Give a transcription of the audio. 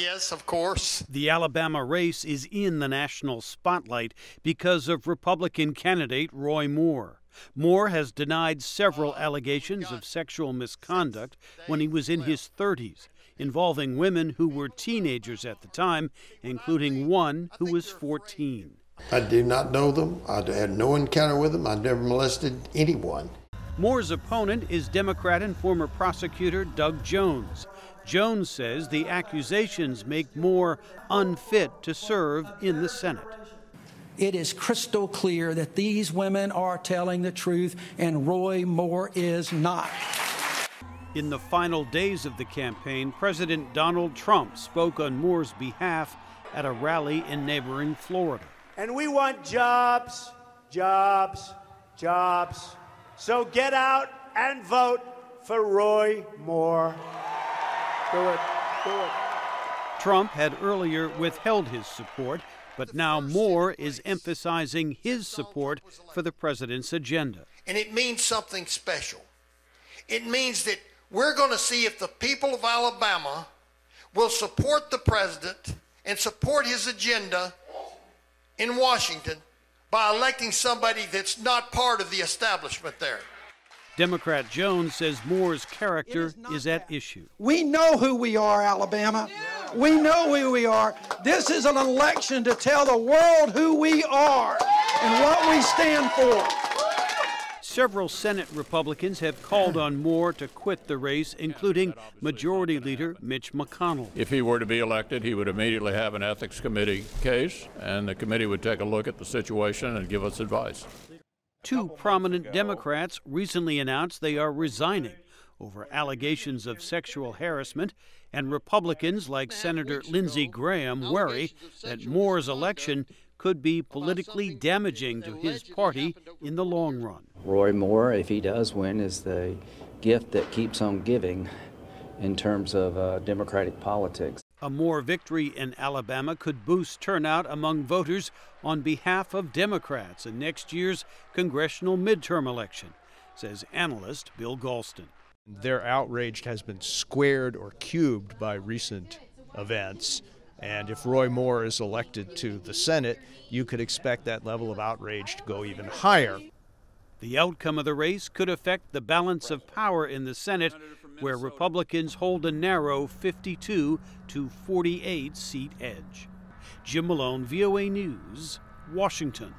Yes, of course. The Alabama race is in the national spotlight because of Republican candidate Roy Moore. Moore has denied several allegations of sexual misconduct when he was in his 30s, involving women who were teenagers at the time, including one who was 14. I do not know them. I had no encounter with them. I never molested anyone. Moore's opponent is Democrat and former prosecutor Doug Jones. Jones says the accusations make Moore unfit to serve in the Senate. It is crystal clear that these women are telling the truth, and Roy Moore is not. In the final days of the campaign, President Donald Trump spoke on Moore's behalf at a rally in neighboring Florida. And we want jobs, jobs, jobs. So get out and vote for Roy Moore. Do it. Do it. Trump had earlier withheld his support, but now Moore is emphasizing his support for the president's agenda. And it means something special. It means that we're going to see if the people of Alabama will support the president and support his agenda in Washington by electing somebody that's not part of the establishment there. Democrat Jones says Moore's character is at issue. We know who we are, Alabama. We know who we are. This is an election to tell the world who we are and what we stand for. Several Senate Republicans have called on Moore to quit the race, including Majority Leader Mitch McConnell. If he were to be elected, he would immediately have an ethics committee case, and the committee would take a look at the situation and give us advice. Two prominent Democrats recently announced they are resigning over allegations of sexual harassment, and Republicans like Senator Lindsey Graham worry that Moore's election could be politically damaging to his party in the long run. Roy Moore, if he does win, is the gift that keeps on giving in terms of Democratic politics. A Moore victory in Alabama could boost turnout among voters on behalf of Democrats in next year's congressional midterm election, says analyst Bill Galston. Their outrage has been squared or cubed by recent events. And if Roy Moore is elected to the Senate, you could expect that level of outrage to go even higher. The outcome of the race could affect the balance of power in the Senate, where Republicans hold a narrow 52 to 48 seat edge. Jim Malone, VOA News, Washington.